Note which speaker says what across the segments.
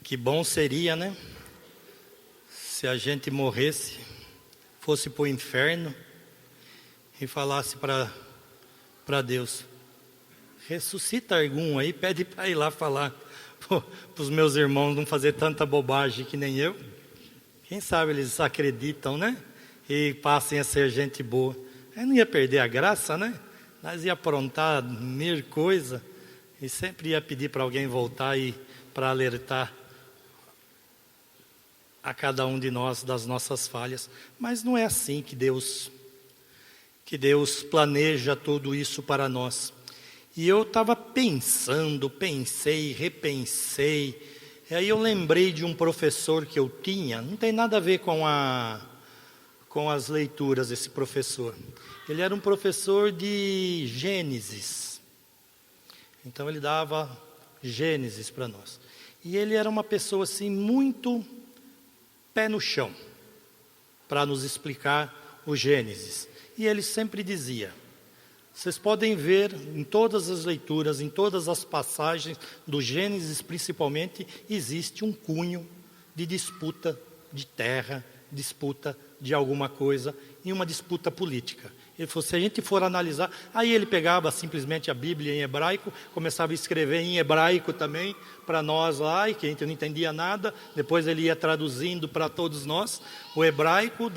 Speaker 1: Que bom seria, né? Se a gente morresse, fosse para o inferno e falasse para Deus: ressuscita algum aí, pede para ir lá falar para os meus irmãos não fazer tanta bobagem que nem eu. Quem sabe eles acreditam, né? E passem a ser gente boa. Aí não ia perder a graça, né? Nós ia aprontar mil coisa e sempre ia pedir para alguém voltar e para alertar a cada um de nós das nossas falhas. Mas não é assim que Deus planeja tudo isso para nós. E eu estava pensei, repensei. E aí eu lembrei de um professor que eu tinha. Não tem nada a ver com as leituras, esse professor. Ele era um professor de Gênesis. Então ele dava Gênesis para nós. E ele era uma pessoa assim muito pé no chão para nos explicar o Gênesis. E ele sempre dizia: vocês podem ver em todas as leituras, em todas as passagens do Gênesis principalmente, existe um cunho de disputa de terra, disputa de alguma coisa, e uma disputa política. Ele falou: se a gente for analisar, aí ele pegava simplesmente a Bíblia em hebraico, começava a escrever em hebraico também, para nós lá, e que a gente não entendia nada, depois ele ia traduzindo para todos nós, o hebraico,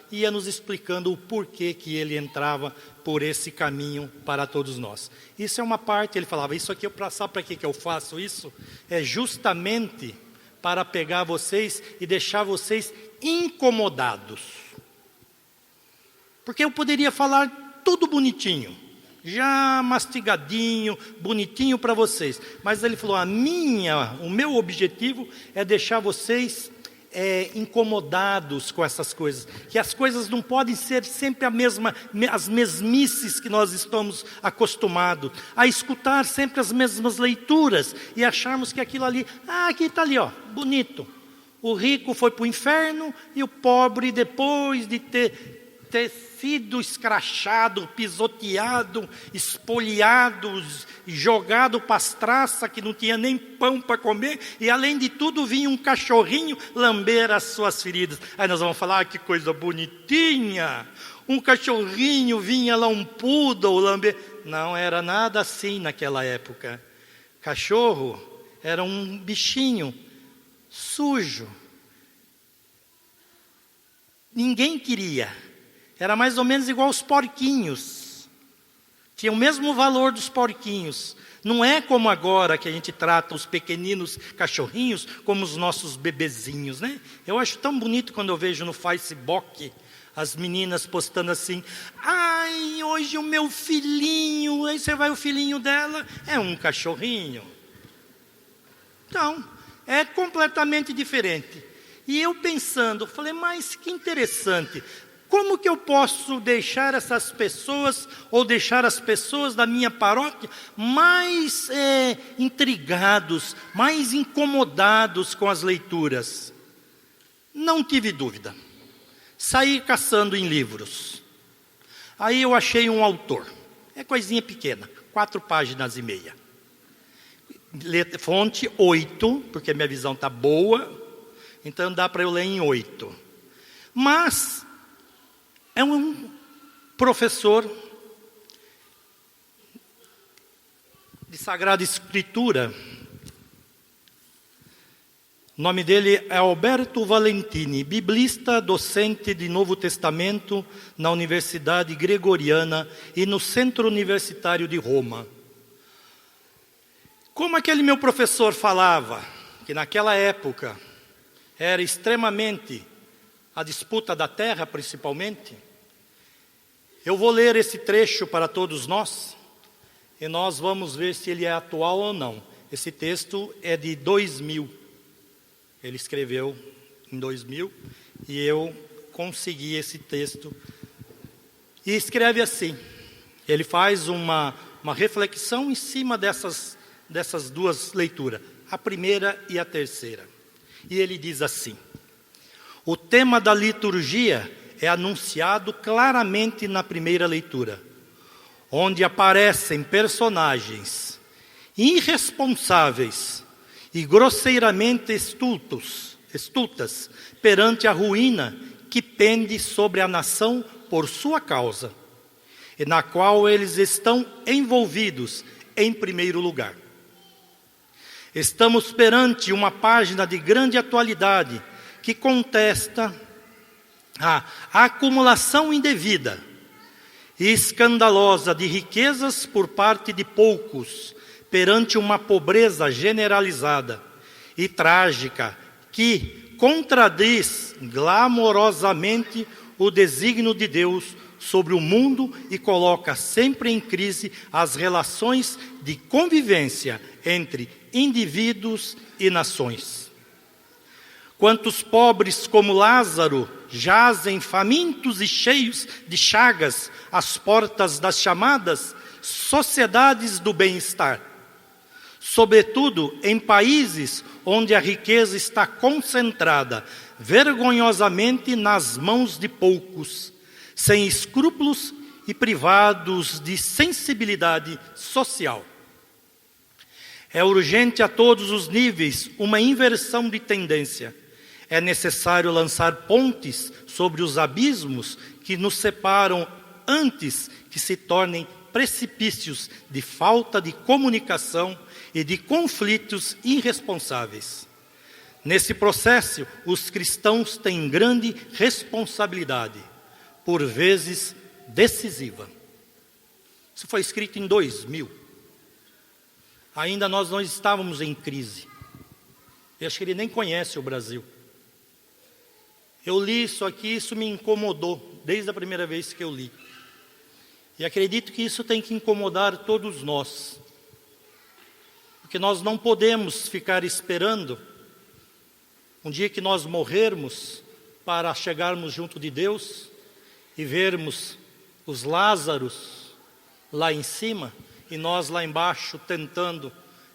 Speaker 1: e ia nos explicando o porquê que ele entrava por esse caminho para todos nós. Isso é uma parte, ele falava: isso aqui, sabe para que eu faço isso? É justamente para pegar vocês e deixar vocês incomodados. Porque eu poderia falar tudo bonitinho, já mastigadinho, bonitinho para vocês. Mas ele falou: o meu objetivo é deixar vocês incomodados com essas coisas. Que as coisas não podem ser sempre as mesmices que nós estamos acostumados. A escutar sempre as mesmas leituras e acharmos que aquilo ali, aqui está ali, ó, bonito. O rico foi para o inferno e o pobre, depois de ter sido escrachado, pisoteado, espoliado, jogado para as traças, que não tinha nem pão para comer, e além de tudo vinha um cachorrinho lamber as suas feridas. Aí nós vamos falar: que coisa bonitinha, um cachorrinho, vinha lá um poodle lamber. Não era nada assim naquela época. Cachorro era um bichinho sujo, ninguém queria. Era mais ou menos igual aos porquinhos. Tinha o mesmo valor dos porquinhos. Não é como agora que a gente trata os pequeninos cachorrinhos como os nossos bebezinhos, né? Eu acho tão bonito quando eu vejo no Facebook as meninas postando assim: ai, hoje o meu filhinho. Aí você vai, o filhinho dela é um cachorrinho. Então, é completamente diferente. E eu pensando, falei: mas que interessante. Como que eu posso deixar essas pessoas, ou deixar as pessoas da minha paróquia mais intrigados, mais incomodados com as leituras? Não tive dúvida. Saí caçando em livros. Aí eu achei um autor. É coisinha pequena, 4 páginas e meia. Fonte 8, porque minha visão está boa, então dá para eu ler em 8. Mas é um professor de Sagrada Escritura. O nome dele é Alberto Valentini, biblista, docente de Novo Testamento na Universidade Gregoriana e no Centro Universitário de Roma. Como aquele meu professor falava, que naquela época era extremamente a disputa da terra, principalmente, eu vou ler esse trecho para todos nós, e nós vamos ver se ele é atual ou não. Esse texto é de 2000. Ele escreveu em 2000, e eu consegui esse texto. E escreve assim, ele faz uma reflexão em cima dessas 2 leituras, a primeira e a terceira. E ele diz assim: o tema da liturgia é anunciado claramente na primeira leitura, onde aparecem personagens irresponsáveis e grosseiramente estultas perante a ruína que pende sobre a nação por sua causa, e na qual eles estão envolvidos em primeiro lugar. Estamos perante uma página de grande atualidade que contesta a acumulação indevida e escandalosa de riquezas por parte de poucos, perante uma pobreza generalizada e trágica que contradiz glamorosamente o desígnio de Deus sobre o mundo e coloca sempre em crise as relações de convivência entre indivíduos e nações. Quantos pobres como Lázaro jazem famintos e cheios de chagas às portas das chamadas sociedades do bem-estar, sobretudo em países onde a riqueza está concentrada vergonhosamente nas mãos de poucos, sem escrúpulos e privados de sensibilidade social. É urgente a todos os níveis uma inversão de tendência. É necessário lançar pontes sobre os abismos que nos separam antes que se tornem precipícios de falta de comunicação e de conflitos irresponsáveis. Nesse processo, os cristãos têm grande responsabilidade, por vezes decisiva. Isso foi escrito em 2000. Ainda nós não estávamos em crise. Eu acho que ele nem conhece o Brasil. Eu li isso aqui, isso me incomodou desde a primeira vez que eu li. E acredito que isso tem que incomodar todos nós. Porque nós não podemos ficar esperando um dia que nós morrermos para chegarmos junto de Deus e vermos os Lázaros lá em cima e nós lá embaixo tentando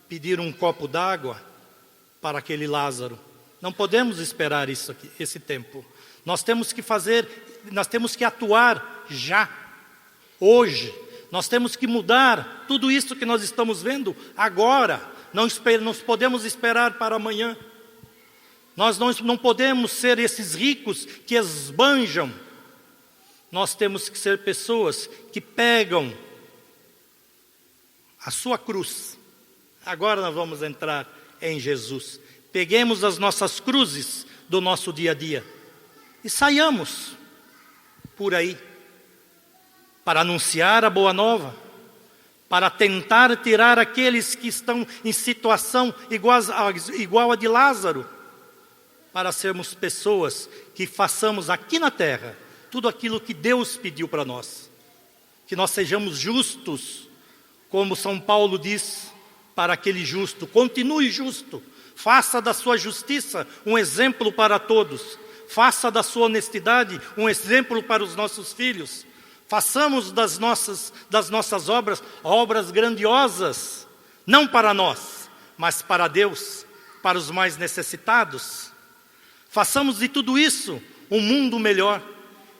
Speaker 1: pedir um copo d'água para aquele Lázaro. Não podemos esperar isso aqui, esse tempo. Nós temos que atuar já, hoje. Nós temos que mudar tudo isso que nós estamos vendo agora. Não podemos esperar para amanhã. Nós não podemos ser esses ricos que esbanjam. Nós temos que ser pessoas que pegam a sua cruz. Agora nós vamos entrar em Jesus. Peguemos as nossas cruzes do nosso dia a dia e saiamos por aí para anunciar a boa nova, para tentar tirar aqueles que estão em situação igual a de Lázaro, para sermos pessoas que façamos aqui na terra tudo aquilo que Deus pediu para nós, que nós sejamos justos, como São Paulo diz para aquele justo: continue justo, faça da sua justiça um exemplo para todos, faça da sua honestidade um exemplo para os nossos filhos, façamos das nossas obras grandiosas, não para nós, mas para Deus, para os mais necessitados. Façamos de tudo isso um mundo melhor.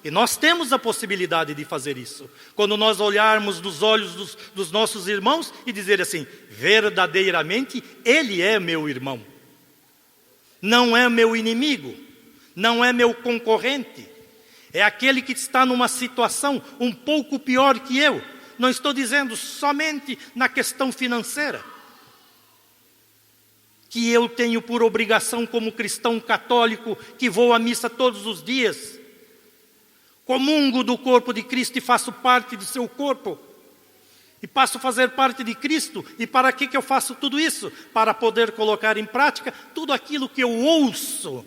Speaker 1: E nós temos a possibilidade de fazer isso. Quando nós olharmos nos olhos dos nossos irmãos e dizer assim: verdadeiramente ele é meu irmão. Não é meu inimigo, não é meu concorrente. É aquele que está numa situação um pouco pior que eu. Não estou dizendo somente na questão financeira, que eu tenho por obrigação como cristão católico, que vou à missa todos os dias, comungo do corpo de Cristo e faço parte do seu corpo, e passo a fazer parte de Cristo. E para que eu faço tudo isso? Para poder colocar em prática tudo aquilo que eu ouço,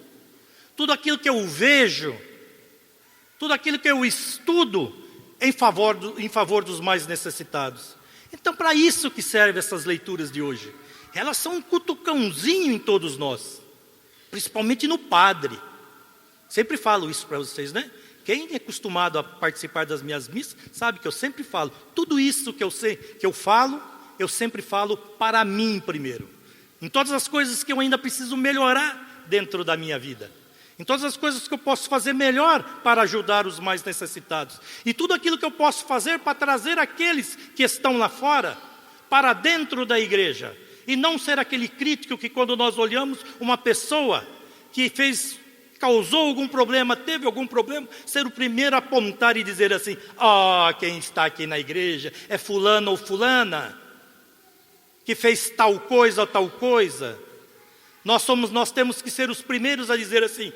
Speaker 1: tudo aquilo que eu vejo, tudo aquilo que eu estudo em favor dos mais necessitados. Então, para isso que servem essas leituras de hoje. Elas são um cutucãozinho em todos nós, principalmente no padre. Sempre falo isso para vocês, né? Quem é acostumado a participar das minhas missas, sabe que eu sempre falo, tudo isso que eu sei, que eu sempre falo para mim primeiro. Em todas as coisas que eu ainda preciso melhorar dentro da minha vida. Em todas as coisas que eu posso fazer melhor para ajudar os mais necessitados. E tudo aquilo que eu posso fazer para trazer aqueles que estão lá fora, para dentro da igreja. E não ser aquele crítico que quando nós olhamos uma pessoa que causou algum problema, teve algum problema, ser o primeiro a apontar e dizer assim: quem está aqui na igreja é fulano ou fulana, que fez tal coisa ou tal coisa. Nós temos que ser os primeiros a dizer assim: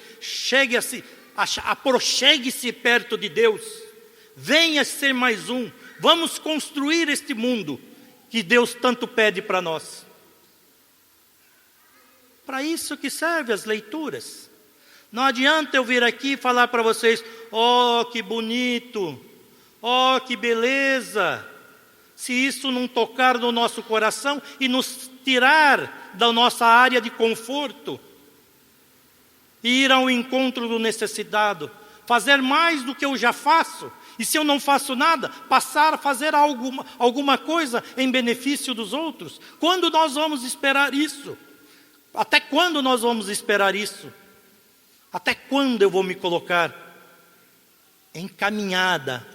Speaker 1: aproxegue-se perto de Deus, venha ser mais um, vamos construir este mundo que Deus tanto pede para nós. Para isso que servem as leituras. Não adianta eu vir aqui e falar para vocês: que bonito, que beleza, se isso não tocar no nosso coração e nos tirar da nossa área de conforto, e ir ao encontro do necessitado, fazer mais do que eu já faço, e se eu não faço nada, passar a fazer alguma coisa em benefício dos outros. Quando nós vamos esperar isso? Até quando nós vamos esperar isso? Até quando eu vou me colocar encaminhada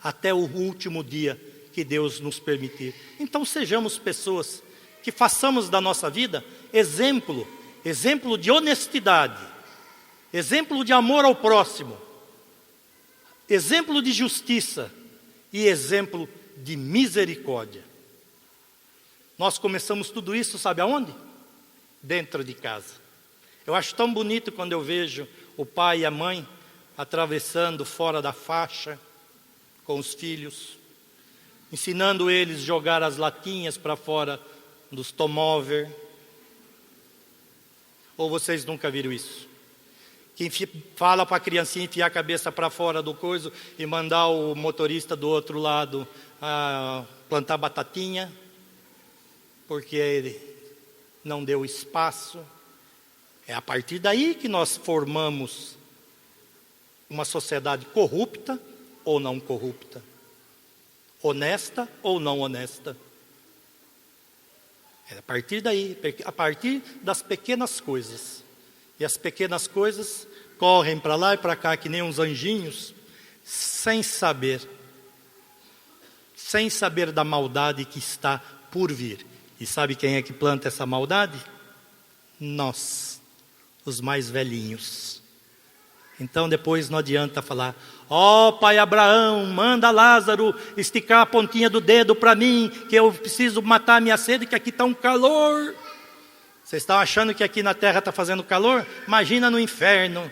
Speaker 1: até o último dia que Deus nos permitir? Então sejamos pessoas que façamos da nossa vida exemplo de honestidade, exemplo de amor ao próximo, exemplo de justiça e exemplo de misericórdia. Nós começamos tudo isso, sabe aonde? Dentro de casa. Eu acho tão bonito quando eu vejo o pai e a mãe atravessando fora da faixa com os filhos, ensinando eles a jogar as latinhas para fora dos tomóver. Ou vocês nunca viram isso? Que fala para a criancinha enfiar a cabeça para fora do coiso e mandar o motorista do outro lado plantar batatinha, porque ele não deu espaço. É a partir daí que nós formamos uma sociedade corrupta ou não corrupta, honesta ou não honesta. É a partir daí, a partir das pequenas coisas. E as pequenas coisas correm para lá e para cá que nem uns anjinhos, sem saber da maldade que está por vir. E sabe quem é que planta essa maldade? Nós, os mais velhinhos. Então depois não adianta falar: pai Abraão, manda Lázaro esticar a pontinha do dedo para mim, que eu preciso matar a minha sede, que aqui está um calor. Vocês estão achando que aqui na terra está fazendo calor? Imagina no inferno.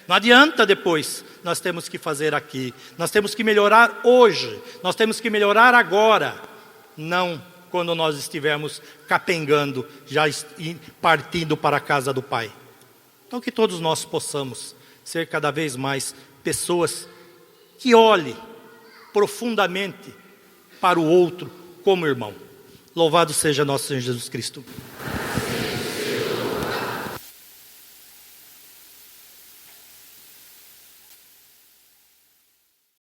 Speaker 1: Não adianta depois. Nós temos que fazer aqui. Nós temos que melhorar hoje. Nós temos que melhorar agora. Não quando nós estivermos capengando, já partindo para a casa do Pai. Então que todos nós possamos ser cada vez mais pessoas que olhem profundamente para o outro como irmão. Louvado seja nosso Senhor Jesus Cristo.